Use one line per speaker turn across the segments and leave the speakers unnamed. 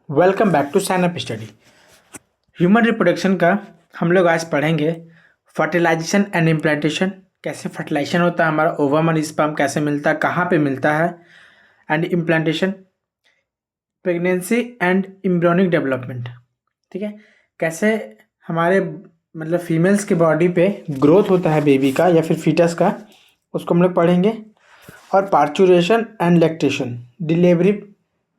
Welcome back to sign up study. Human reproduction का हम लोग आज पढ़ेंगे फर्टिलाइजेशन एंड इम्प्लांटेशन। कैसे फर्टिलाइजेशन होता है, हमारा ओवम और स्पर्म कैसे मिलता है, कहाँ पे मिलता है, and implantation, pregnancy and embryonic development. ठीक है, कैसे हमारे मतलब फीमेल्स के बॉडी पे ग्रोथ होता है बेबी का या फिर फीटस का, उसको हम लोग पढ़ेंगे। और पार्चुरेशन एंड लैक्टेशन, डिलीवरी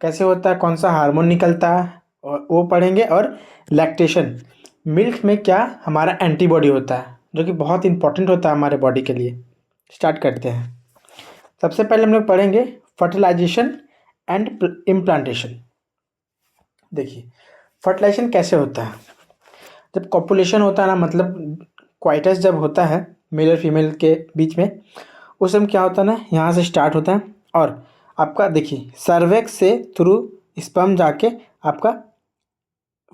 कैसे होता है, कौन सा हार्मोन निकलता है, और वो पढ़ेंगे। और लैक्टेशन, मिल्क में क्या हमारा एंटीबॉडी होता है जो कि बहुत इंपॉर्टेंट होता है हमारे बॉडी के लिए। स्टार्ट करते हैं। सबसे पहले हम लोग पढ़ेंगे फर्टिलाइजेशन एंड इम्प्लांटेशन। देखिए, फर्टिलाइजेशन कैसे होता है। जब कॉपुलेशन होता है ना, मतलब क्वाइटस जब होता है मेल और फीमेल के बीच में, उस समय क्या होता है ना, यहाँ से स्टार्ट होता है और आपका देखिए सर्वेक्स से थ्रू स्पर्म जाके आपका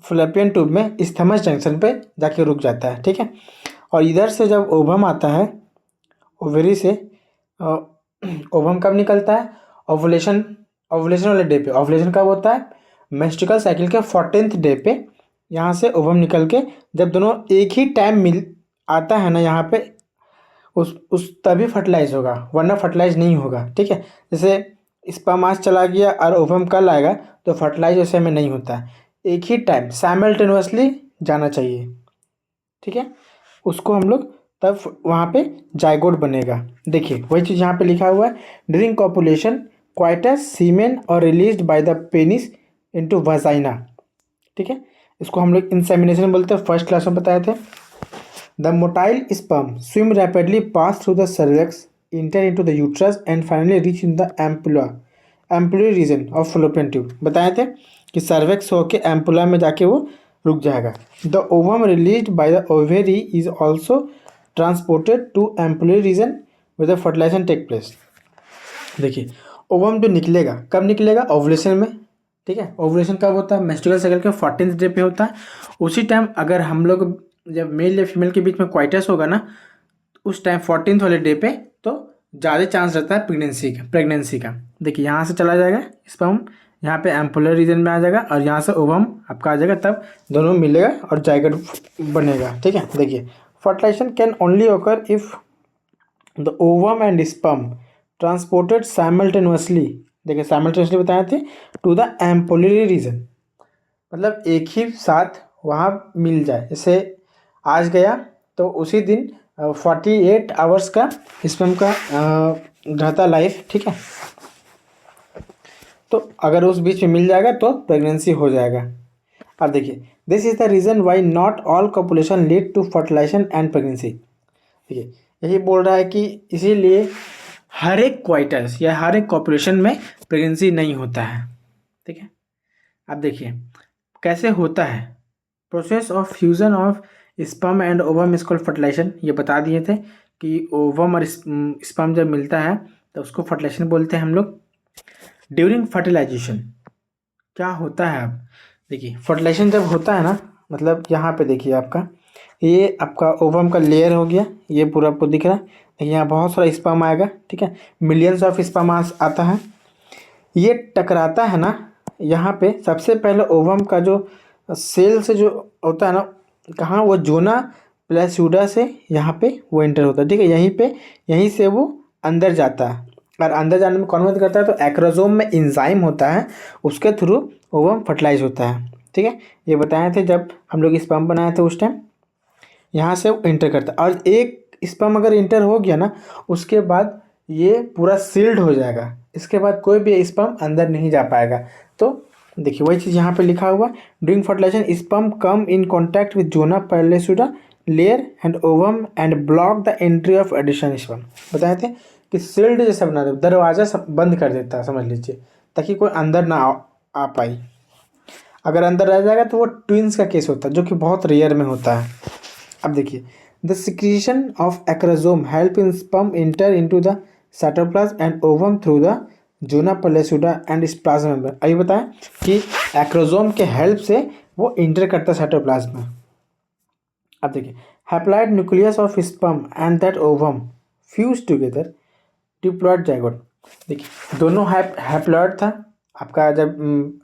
फ्लोपियन ट्यूब में इस्थमस जंक्शन पे जाके रुक जाता है। ठीक है, और इधर से जब ओवम आता है, ओवरी से ओवम कब निकलता है, ओवुलेशन, ओवुलेशन वाले डे पे। ओवुलेशन कब होता है, मेंस्ट्रुअल साइकिल के 14th डे पे यहाँ से ओवम निकल के जब दोनों एक ही टाइम मिल आता है ना यहाँ पे, उस तभी फर्टिलाइज होगा, वरना फर्टिलाइज नहीं होगा। ठीक है, जैसे स्पर्म आज चला गया और ओवम कल आएगा तो फर्टिलाइज उस समय नहीं होता है, एक ही टाइम साइमल्टेनियसली जाना चाहिए। ठीक है, उसको हम लोग तब वहाँ पे जाइगोट बनेगा। देखिए वही चीज़ यहाँ पे लिखा हुआ है, ड्यूरिंग कॉपुलेशन क्वाइटस सीमेन और released by the penis into vagina. ठीक है, इसको हम लोग इंसेमिनेशन बोलते हैं, फर्स्ट क्लास में बताए थे। The motile sperm swim rapidly pass through the cervix, enter into the uterus and finally reach in the ampullary region of fallopian tube। बताए थे कि cervix होके ampulla में जाके वो रुक जाएगा। The ovum released by the ovary is also transported to ampullary region where the fertilization take place। देखिए ओवम जो निकलेगा कब निकलेगा, ओवुलेशन में। ठीक है, ओवुलेशन कब होता है, मेंस्ट्रुअल साइकिल के 14th डे पे होता है। उसी टाइम अगर हम लोग जब मेल या फीमेल के बीच में क्वाइटस होगा ना, उस टाइम 14th वाले डे पे तो ज़्यादा चांस रहता है प्रेगनेंसी का। देखिए यहाँ से चला जाएगा स्पर्म, यहाँ पे एम्पुलर रीजन में आ जाएगा और यहाँ से ओवम आपका आ जाएगा, तब दोनों मिलेगा और जाइगोट बनेगा। ठीक है, देखिए फर्टिलाइजेशन कैन ओनली ओकर if the ovum and sperm transported simultaneously. देखिए साइमल्टेनियसली बताए थे टू द एम्पुलरी रीजन, मतलब एक ही साथ वहाँ मिल जाए। जैसे आज गया तो उसी दिन 48 आवर्स का स्पर्म का रहता लाइफ। ठीक है, तो अगर उस बीच में मिल जाएगा तो प्रेगनेंसी हो जाएगा। अब देखिए, this is the reason why not all copulation lead to fertilisation and pregnancy. देखिए यही बोल रहा है कि इसीलिए हर एक क्वाइटस या हर एक कॉपुलेशन में प्रेगनेंसी नहीं होता है। ठीक है, अब देखिए कैसे होता है, process of fusion of sperm and ovum is called fertilisation. ये बता दिए थे कि ओवम और स्पर्म जब मिलता है तो उसको फर्टिलाइजेशन बोलते हैं हम लोग। ड्यूरिंग फर्टिलाइजेशन क्या होता है, अब देखिए फर्टिलाइजेशन जब होता है ना, मतलब यहाँ पे देखिए आपका ये आपका ओवम का लेयर हो गया, ये पूरा आपको दिख रहा है। देखिए यहाँ बहुत सारा स्पर्म आएगा। ठीक है, मिलियंस ऑफ स्पर्म आता है, ये टकराता है ना यहाँ पे। सबसे पहले ओवम का जो सेल से जो होता है ना, कहाँ, वो जोना प्लेसूडा से यहाँ पे वो एंटर होता है। ठीक है, यहीं से वो अंदर जाता है, और अंदर जाने में कौन मदद करता है, तो एक्रोसोम में इंजाइम होता है, उसके थ्रू ओवम फर्टिलाइज होता है। ठीक है, ये बताए थे जब हम लोग स्पर्म बनाए थे उस टाइम, यहाँ से वो एंटर करता है। और एक स्पर्म अगर एंटर हो गया ना, उसके बाद ये पूरा सील्ड हो जाएगा, इसके बाद कोई भी स्पर्म अंदर नहीं जा पाएगा। तो देखिए वही चीज़ यहाँ पे लिखा हुआ, during fertilisation sperm come in contact with zona pellucida layer and ovum and block the entry of addition sperm. बताए थे कि सील्ड जैसा बना दे, दरवाज़ा बंद कर देता है समझ लीजिए, ताकि कोई अंदर ना आ पाई। अगर अंदर रह जाएगा तो वो ट्विंस का केस होता है, जो कि बहुत रेयर में होता है। अब देखिए, the secretion of acrosome help in sperm enter into the cytoplasm and ovum through the zona pellucida and plasma membrane. अभी बताएं कि एक्रोसोम के हेल्प से वो इंटर करता है साइटोप्लाज्म में। अब देखिए, haploid nucleus of sperm and that ovum fuse together diploid zygote. देखिए दोनों हैप्लॉइड था आपका जब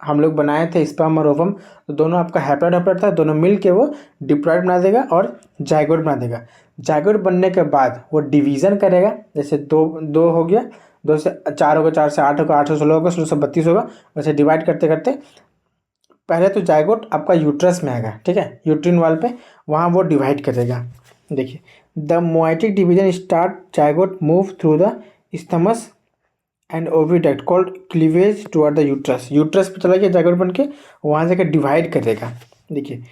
हम लोग बनाए थे स्पर्म और ओवम, तो दोनों आपका हैप्लॉइड हैप्लॉइड था, दोनों मिल के वो डिप्लॉइड बना देगा और जाइगोट बना देगा। जाइगोट बनने के बाद वो डिवीज़न करेगा, जैसे दो दो हो गया, 2 से 4 होगा, 4 से 8 होगा, 8 से 16 होगा, 16 से 32 होगा, वैसे डिवाइड करते करते पहले तो जाइगोट आपका यूट्रस में आएगा, ठीक है, यूट्रिन वाल पे, वहाँ वो डिवाइड करेगा। देखिए, the meiotic division start, zygote move through the isthmus and oviduct called cleavage toward the uterus. Uterus पे चला गया जाइगोट बन के, वहाँ जाकर डिवाइड करेगा। देखिए,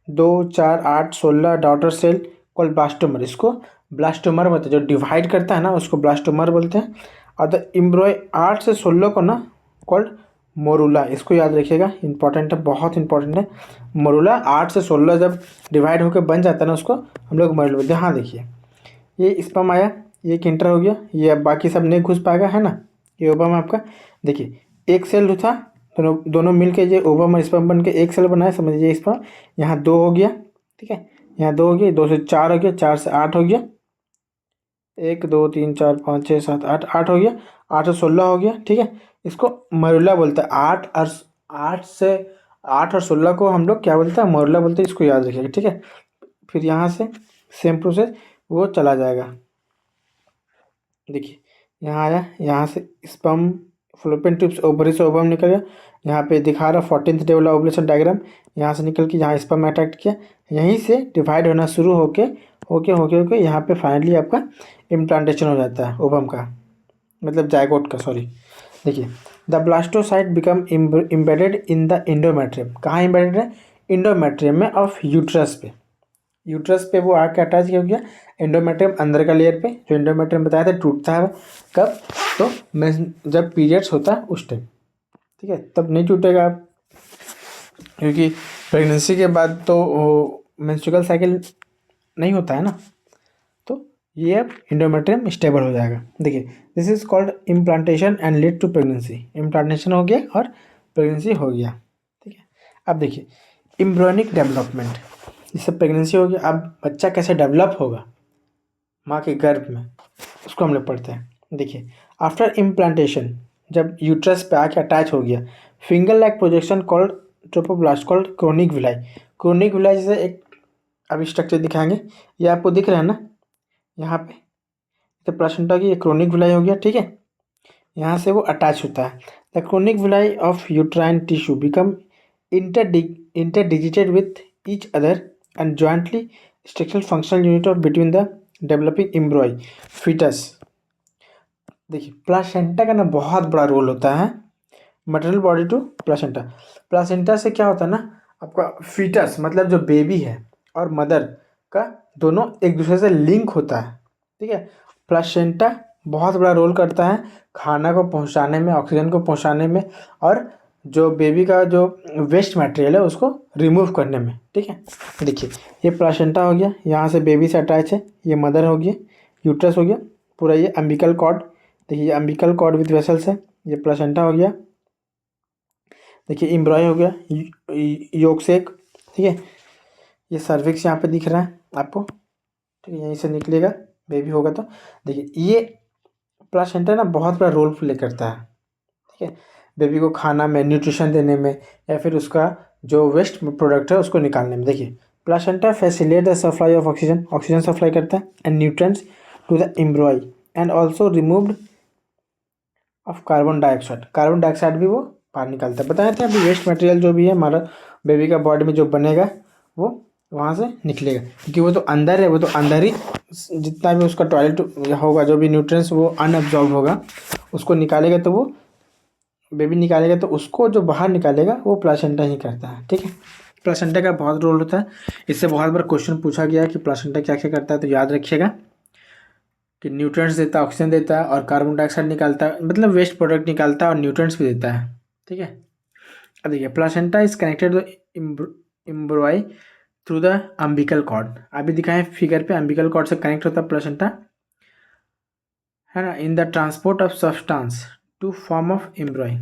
2, 4, 8, 16 डॉटर सेल कॉल्ड ब्लास्टोमर, इसको ब्लास्टोमर बोलते हैं, जो डिवाइड करता है ना उसको ब्लास्टोमर बोलते हैं। और द एम्ब्रॉय 8 से 16 को ना कॉल्ड मोरूला, इसको याद रखिएगा, इंपॉर्टेंट है, बहुत इंपॉर्टेंट है। मोरूला 8 से 16 जब डिवाइड होकर बन जाता है ना, उसको हम लोग मोरूला बोलते हैं। हाँ देखिए, ये स्पर्म आया, ये एक इंटर हो गया, ये अब बाकी सब नहीं घुस पाएगा, है ना, ये ओवम है आपका। देखिए, एक सेल था, दोनों दोनों मिल के ये ओवम और स्पर्म बन के एक सेल बनाया, समझिए स्पर्म। यहाँ 2 हो गया, ठीक है, यहाँ 2 हो गया, 2 से 4 हो गया, 4 से 8 हो गया, 1, 2, 3, 4, 5, 6, 7, 8, 8 हो गया, 8 से 16 हो गया, ठीक है। इसको मरुला बोलते हैं। 8 और 16 को हम लोग क्या बोलते हैं, मरुला बोलते हैं, इसको याद रखिएगा, ठीक है। फिर यहाँ से सेम प्रोसेस वो चला जाएगा। देखिए, यहाँ आया, यहाँ से स्पर्म फ्लोपियन ट्यूब्स ओवरी से ओवम निकल गया, यहाँ पे दिखा रहा 14th डे वाला ओवुलेशन डायग्राम, यहाँ से निकल के यहाँ स्पर्म अटैक किया, यहीं से डिवाइड होना शुरू होके होके होके होके यहाँ पे फाइनली आपका इम्प्लांटेशन हो जाता है ओवम का, मतलब जायगोट का, सॉरी। देखिए, the blastocyst become embedded in the endometrium. कहाँ इम्बेडेड है, इंडोमेट्रियम में ऑफ यूट्रस पे। यूट्रस पे वो आके अटैच हो गया, एंडोमेट्रियम अंदर का लेयर पे, जो एंडोमेट्रियम बताया था टूटता है कब, तो जब पीरियड्स होता है उस टाइम, ठीक है, तब नहीं टूटेगा आप, क्योंकि प्रेगनेंसी के बाद तो मेंस्ट्रुअल साइकिल नहीं होता है ना, तो ये अब इंडोमेट्रियम स्टेबल हो जाएगा। देखिए, this is called implantation and lead to pregnancy. Implantation हो गया और प्रेगनेंसी हो गया, ठीक है। अब देखिए, एम्ब्रियोनिक डेवलपमेंट, इससे प्रेगनेंसी हो गया, अब बच्चा कैसे डेवलप होगा माँ के गर्भ में, उसको हम लोग पढ़ते हैं। देखिए, आफ्टर इम्प्लांटेशन, जब यूट्रस पे आके अटैच हो गया, finger like projection called trophoblast called chronic villi. Chronic villi जैसे एक अभी स्ट्रक्चर दिखाएंगे, ये आपको दिख रहा है ना, यहाँ पे तो प्लासेंटा की ये क्रोनिक विलाई हो गया, ठीक है, यहाँ से वो अटैच होता है। The chronic villi of uterine tissue become interdigited with each other and jointly structural functional unit of between the developing embryo fetus। देखिए, प्लासेंटा का ना बहुत बड़ा रोल होता है, material body to placenta. Placenta से क्या होता है ना, आपका फीटस मतलब जो बेबी है और मदर का दोनों एक दूसरे से लिंक होता है, ठीक है। प्लासेंटा बहुत बड़ा रोल करता है खाना को पहुंचाने में, ऑक्सीजन को पहुंचाने में, और जो बेबी का जो वेस्ट मटेरियल है उसको रिमूव करने में, ठीक है। देखिए, ये प्लासेंटा हो गया, यहाँ से बेबी से अटैच है, ये मदर हो गया, यूट्रस हो गया पूरा, ये अम्बिकल कॉर्ड, देखिए ये अम्बिकल कॉर्ड विथ वेसल्स है, ये प्लासेंटा हो गया। देखिए, एम्ब्रॉय हो गया, योक सेक, ठीक है, ये सर्विक्स यहाँ पे दिख रहा है आपको, ठीक है, यहीं से निकलेगा बेबी होगा तो। देखिए, ये प्लासेंटा ना बहुत बड़ा रोल प्ले करता है, ठीक है, बेबी को खाना में, न्यूट्रिशन देने में, या फिर उसका जो वेस्ट प्रोडक्ट है उसको निकालने में। देखिए, placenta facilitate the supply of oxygen, oxygen supply करता है, and nutrients to the embryo, and also removed of carbon dioxide. Carbon dioxide भी वो बाहर निकालता है। बताए थे अभी वेस्ट मटेरियल जो भी है हमारा बेबी का बॉडी में जो बनेगा वो वहाँ से निकलेगा, क्योंकि वो तो अंदर है, वो तो अंदर ही जितना भी उसका टॉयलेट होगा, जो भी न्यूट्रिएंट्स वो अनअब्जॉर्ब होगा उसको निकालेगा, तो वो बेबी निकालेगा, तो उसको जो बाहर निकालेगा वो प्लासेंटा ही करता है, ठीक है। प्लासेंटा का बहुत रोल होता है, इससे बहुत बार क्वेश्चन पूछा गया कि प्लासेंटा क्या क्या करता है, तो याद रखिएगा कि न्यूट्रिएंट्स देता है, ऑक्सीजन देता है, और कार्बन डाइऑक्साइड निकालता है, मतलब वेस्ट प्रोडक्ट निकालता है, और न्यूट्रिएंट्स भी देता है, ठीक है। अब देखिए, placenta is connected embryo through the umbilical cord. अभी दिखाएं फिगर पे, अम्बिकल कॉर्ड से कनेक्ट होता है प्लासेंटा, है ना, in the transport of substance to form of embryo.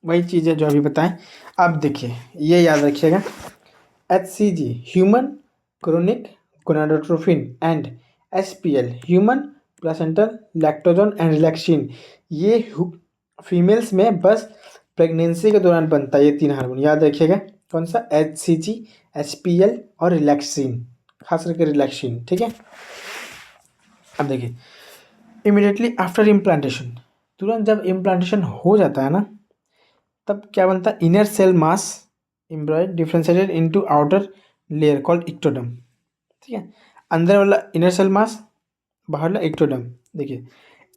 वही चीज़ है जो अभी बताएं। अब देखिए, ये याद रखिएगा, HCG human chronic gonadotrophin and SPL human placental lactogen and relaxin, ये फीमेल्स में बस प्रेगनेंसी के दौरान बनता है ये 3 हार्मोन, याद रखिएगा। कौन सा? HCG, HPL और रिलैक्सिन, खास करके रिलैक्सिन, ठीक है। अब देखिए, इमिडिएटली आफ्टर इम्प्लांटेशन, तुरंत जब इम्प्लांटेशन हो जाता है ना, तब क्या बनता है? Inner cell mass embryo differentiated into outer layer called ectoderm, ठीक है। अंदर वाला इनर सेल मास, बाहर वाला इक्टोडर्म। देखिए,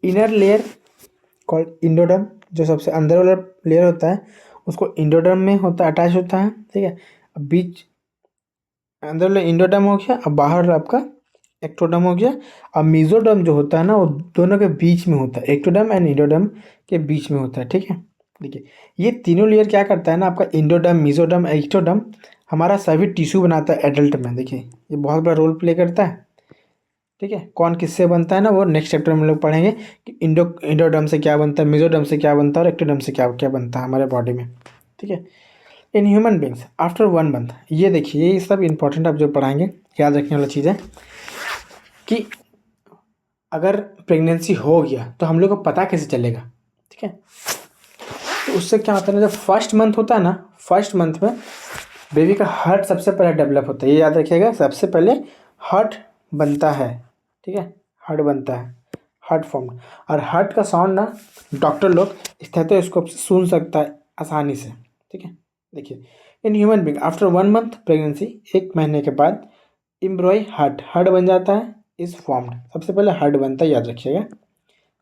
इनर लेयर कॉल्ड इंडोडर्म, जो सबसे अंदर वाला लेयर होता है उसको इंडोडर्म में होता अटैच होता है, ठीक है। अब बीच अंदर वाला इंडोडर्म हो गया, अब बाहर वाला आपका एक्टोडर्म हो गया। अब मीजोडर्म जो होता है ना, वो दोनों के बीच में होता है, एक्टोडर्म एंड इंडोडर्म के बीच में होता है, ठीक है। देखिए, ये तीनों लेयर क्या करता है ना, आपका इंडोडर्म, मीजोडर्म, एक्टोडर्म हमारा सभी टिश्यू बनाता है एडल्ट में। देखिए, ये बहुत बड़ा रोल प्ले करता है, ठीक है। कौन किससे बनता है ना, वो नेक्स्ट चैप्टर में हम लोग पढ़ेंगे कि इंडोडर्म से क्या बनता है, मीजोडर्म से क्या बनता है और एक्टोडर्म से क्या क्या बनता है हमारे बॉडी में, ठीक है। In human beings after 1 month, ये देखिए, ये सब इंपॉर्टेंट आप जो पढ़ाएंगे याद रखने वाला चीज़ है कि अगर प्रेगनेंसी हो गया तो हम लोग को पता कैसे चलेगा, ठीक है। तो उससे क्या होता है ना, जब फर्स्ट मंथ होता है ना, फर्स्ट मंथ में बेबी का हार्ट सबसे पहले डेवलप होता है, ये याद रखिएगा। सबसे पहले हार्ट बनता है, ठीक है, हार्ट बनता है, हार्ट फॉर्म। और हार्ट का साउंड ना डॉक्टर लोग स्टेथोस्कोप से सुन सकता है आसानी से, ठीक है। देखिए, in human being after 1 month pregnancy, 1 महीने के बाद एम्ब्रॉय हार्ट, हार्ट बन जाता है, इज फॉर्म्ड। सबसे पहले हार्ट बनता है, याद रखिएगा।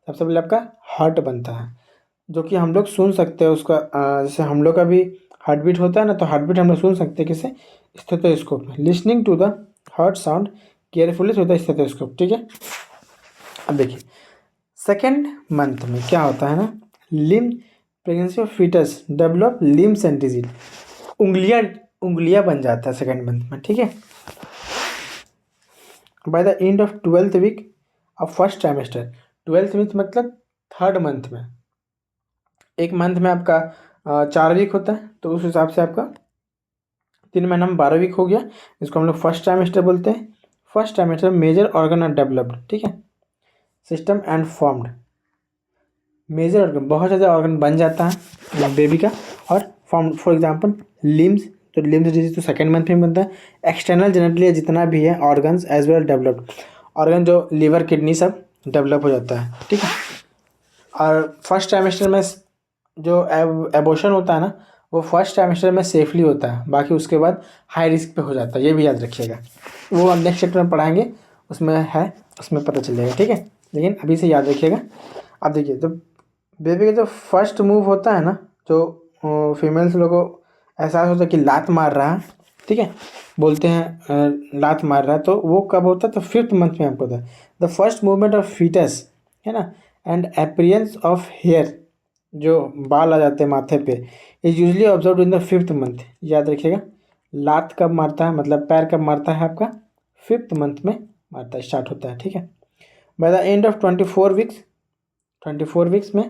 सबसे पहले आपका हार्ट बनता है, जो कि हम लोग सुन सकते हैं उसका, जैसे हम लोग का भी हार्ट बीट होता है ना, तो हार्ट बीट हम लोग सुन सकते हैं किसे? स्टेथोस्कोप में। Listening to the heart sound carefully through the stethoscope, ठीक है। अब देखिए, सेकेंड मंथ में क्या होता है ना, लिम प्रेगनेंसी ऑफ फीटस डेवलप लिम सेंटिजिल, उंगलियां उंगलियां बन जाता है सेकेंड मंथ में, ठीक है। By the end of 12th week of first trimester, 12th week मतलब थर्ड मंथ में, 1 मंथ में आपका 4 वीक होता है, तो उस हिसाब से आपका 3 महीना में 12 वीक हो गया। इसको हम लोग फर्स्ट ट्राइमेस्टर बोलते हैं। First trimester major organ are developed, ठीक है, system and formed. Major organ, बहुत ज़्यादा ऑर्गन बन जाता है बेबी का, और फॉर्म, फॉर एग्जांपल लिम्स, तो लिम्स डिजीज तो सेकेंड मंथ में बनता है। एक्सटर्नल जेनेटली जितना भी है organs as well developed, organ जो लीवर किडनी सब डेवलप हो जाता है, ठीक है। और फर्स्ट ट्राइमेस्टर में जो एबॉर्शन होता है ना, वो फर्स्ट ट्राइमेस्टर में सेफली होता है, बाकी उसके बाद हाई रिस्क पे हो जाता है, ये भी याद रखिएगा। वो हम नेक्स्ट चैप्टर में पढ़ाएंगे, उसमें है, उसमें पता चलेगा, ठीक है। लेकिन अभी से याद रखिएगा। अब देखिए, तो बेबी का जो फर्स्ट मूव होता है ना, जो फीमेल्स लोगों को एहसास होता है कि लात मार रहा है, ठीक है, बोलते हैं लात मार रहा है, तो वो कब होता है? तो 5th मंथ में आपको होता है। The first movement of foetus, है ना, एंड अपीयरेंस ऑफ हेयर, जो बाल आ जाते हैं माथे पे, is usually observe in the 5th month, याद रखिएगा। लात कब मारता है, मतलब पैर कब मारता है आपका? 5th मंथ में मारता है, स्टार्ट होता है, ठीक है। By the end of 24 weeks, 24 weeks में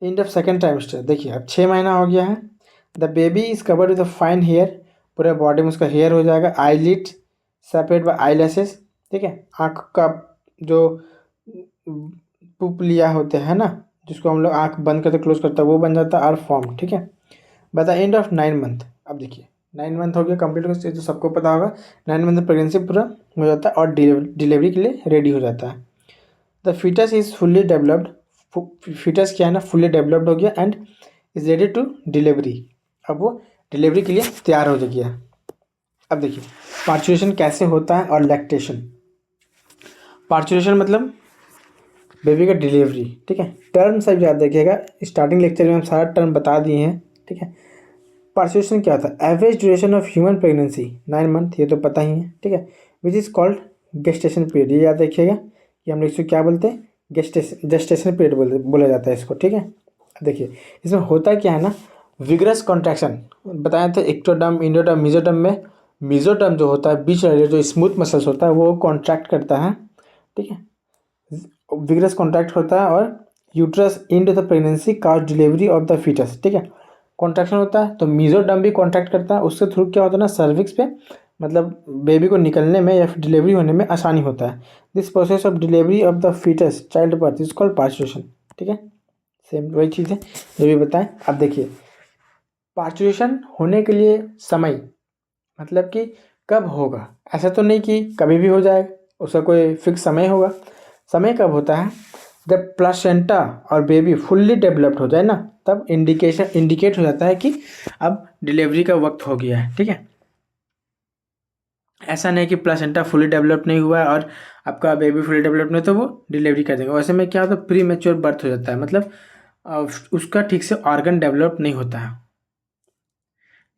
एंड ऑफ सेकेंड ट्राइमेस्टर, देखिए अब 6 महीना हो गया है। The baby is covered with fine hair, पूरे बॉडी में उसका हेयर हो जाएगा। आईलिड सेपरेट बाय आईलैशेस, ठीक है। आँख का जो पुपलिया होते हैं ना, जिसको हम लोग आँख बंद करते क्लोज करते हैं, वो बन जाता है, और फॉर्म, ठीक है। By the end of 9 month, अब देखिए 9 मंथ हो गया कंप्लीट हो गया, तो सबको पता होगा 9 मंथ प्रेगनेंसी पूरा हो जाता है और डिलीवरी के लिए रेडी हो जाता है। The foetus is fully developed, foetus क्या है ना, फुल्ली डेवलप्ड हो गया and is ready to delivery, अब वो डिलीवरी के लिए तैयार हो गया। अब देखिए, पार्चुरेशन कैसे होता है और लैक्टेशन। पार्चुरेशन मतलब बेबी का डिलीवरी, ठीक है। टर्म सब याद रखिएगा, स्टार्टिंग लेक्चर में हम सारा टर्म बता दिए हैं, ठीक है। पार्चुरेशन क्या होता है? Average duration of human pregnancy 9 month, ये तो पता ही है, ठीक है, which is called gestation period, ये याद रखिएगा कि हम लोग इसको क्या बोलते हैं? जेस्टेशन पीरियड बोला जाता है इसको, ठीक है। देखिए, इसमें होता क्या है ना, विग्रस कॉन्ट्रैक्शन बताए थे, एक्टोडर्म, इंडोडर्म, मीजोडर्म में मीजोडर्म जो होता है बीच वाले जो स्मूथ मसल्स होता है वो कॉन्ट्रैक्ट करता है, ठीक है, विग्रस कॉन्ट्रैक्ट होता है, और uterus into the pregnancy cause delivery of the foetus, ठीक है, कॉन्ट्रैक्शन होता है। तो मीजोडर्म भी कॉन्ट्रैक्ट करता है, उसके थ्रू क्या होता है ना, सर्विक्स पे, मतलब बेबी को निकलने में या फिर डिलीवरी होने में आसानी होता है। This process of delivery of the foetus child birth is called parturition, ठीक है, सेम वही चीज़ है जो भी बताएं। अब देखिए पार्चुरेशन होने के लिए समय मतलब कि कब होगा, ऐसा तो नहीं कि कभी भी हो जाएगा, उसका कोई फिक्स समय होगा। समय कब होता है, जब प्लासेंटा और बेबी फुल्ली डेवलप्ड हो जाए ना, तब इंडिकेट हो जाता है कि अब डिलीवरी का वक्त हो गया है। ठीक है, ऐसा नहीं कि प्लासेंटा फुली डेवलप नहीं हुआ है और आपका बेबी फुली डेवलप नहीं, तो वो डिलीवरी कर देगा। वैसे में क्या होता है, प्री मेच्योर बर्थ हो जाता है, मतलब उसका ठीक से ऑर्गन डेवलप नहीं होता है।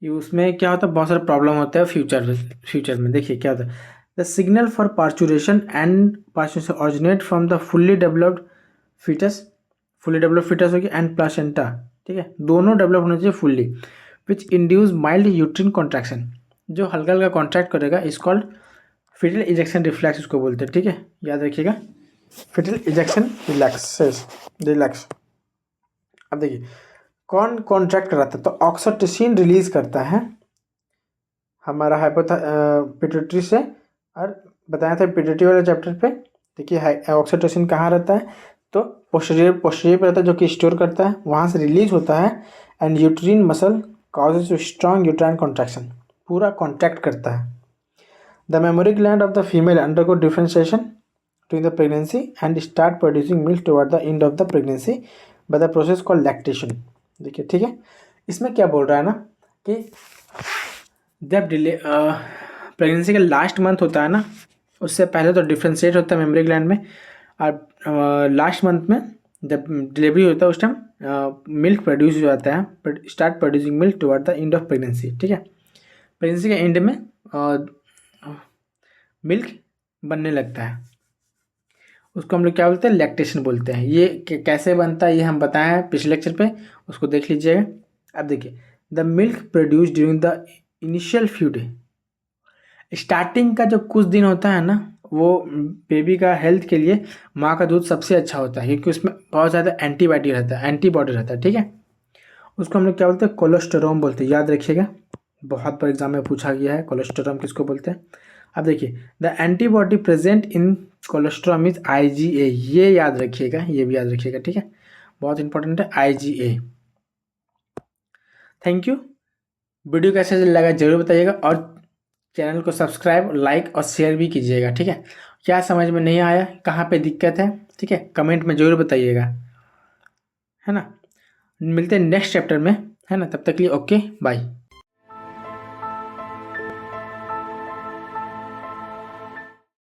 ये उसमें क्या होता है, बहुत सारा प्रॉब्लम होता है फ्यूचर में। देखिए क्या होता है, the signal for parturition and parturition originate from the fully developed foetus. Fully developed foetus होगी एंड प्लासेंटा, ठीक है, दोनों डेवलप होने चाहिए fully, which induce mild uterine contraction, जो हल्का हल्का कॉन्ट्रैक्ट करेगा, is called foetal ejection reflex उसको बोलते हैं। ठीक है, याद रखिएगा, फिटल इजेक्शन रिलैक्स। अब देखिए कौन कॉन्ट्रैक्ट कराता है, तो ऑक्सीटोसिन रिलीज करता है हमारा पिट्यूटरी से। और बताया था पिट्यूटरी वाले चैप्टर पे, देखिए ऑक्सीटोसिन कहाँ रहता है, तो पोस्टीरियर पे रहता है, जो कि स्टोर करता है, वहाँ से रिलीज होता है। And uterine muscle causes to strong uterine contraction, पूरा कॉन्ट्रैक्ट करता है। The memory gland of the female undergo differentiation during the pregnancy and start producing milk toward the end of the pregnancy by the process called lactation। देखिए ठीक है, इसमें क्या बोल रहा है ना कि जब प्रेगनेंसी का लास्ट मंथ होता है ना, उससे पहले तो डिफ्रेंशिएट होता है मेमोरी ग्लैंड में, और लास्ट मंथ में जब डिलीवरी होता है उस टाइम मिल्क प्रोड्यूस हो जाता है, start producing milk toward the end of pregnancy. ठीक है, प्रेगनेंसी के एंड में मिल्क बनने लगता है, उसको हम लोग क्या बोलते हैं, लैक्टेशन बोलते हैं। ये कैसे बनता है ये हम बताए हैं पिछले लेक्चर पे, उसको देख लीजिएगा। अब देखिए the milk produce during the initial few day, starting का जो कुछ दिन होता है ना, वो बेबी का हेल्थ के लिए माँ का दूध सबसे अच्छा होता है, क्योंकि उसमें बहुत ज़्यादा एंटीबॉडी रहता है। ठीक है, उसको हम लोग क्या बोलते हैं, कोलेस्टेरोम बोलते हैं, याद रखिएगा, बहुत बार एग्जाम में पूछा गया है कोलेस्टेरोम किसको बोलते हैं। अब देखिए the antibody present in colostrum is IgA, ये याद रखिएगा, ये भी याद रखिएगा। ठीक है, बहुत इंपॉर्टेंट है IgA। थैंक यू, वीडियो कैसे लगा जरूर बताइएगा, और चैनल को सब्सक्राइब, लाइक और शेयर भी कीजिएगा। ठीक है, क्या समझ में नहीं आया, कहाँ पे दिक्कत है, ठीक है, कमेंट में जरूर बताइएगा, है ना। मिलते हैं नेक्स्ट चैप्टर में, है ना, तब तक के लिए ओके बाय।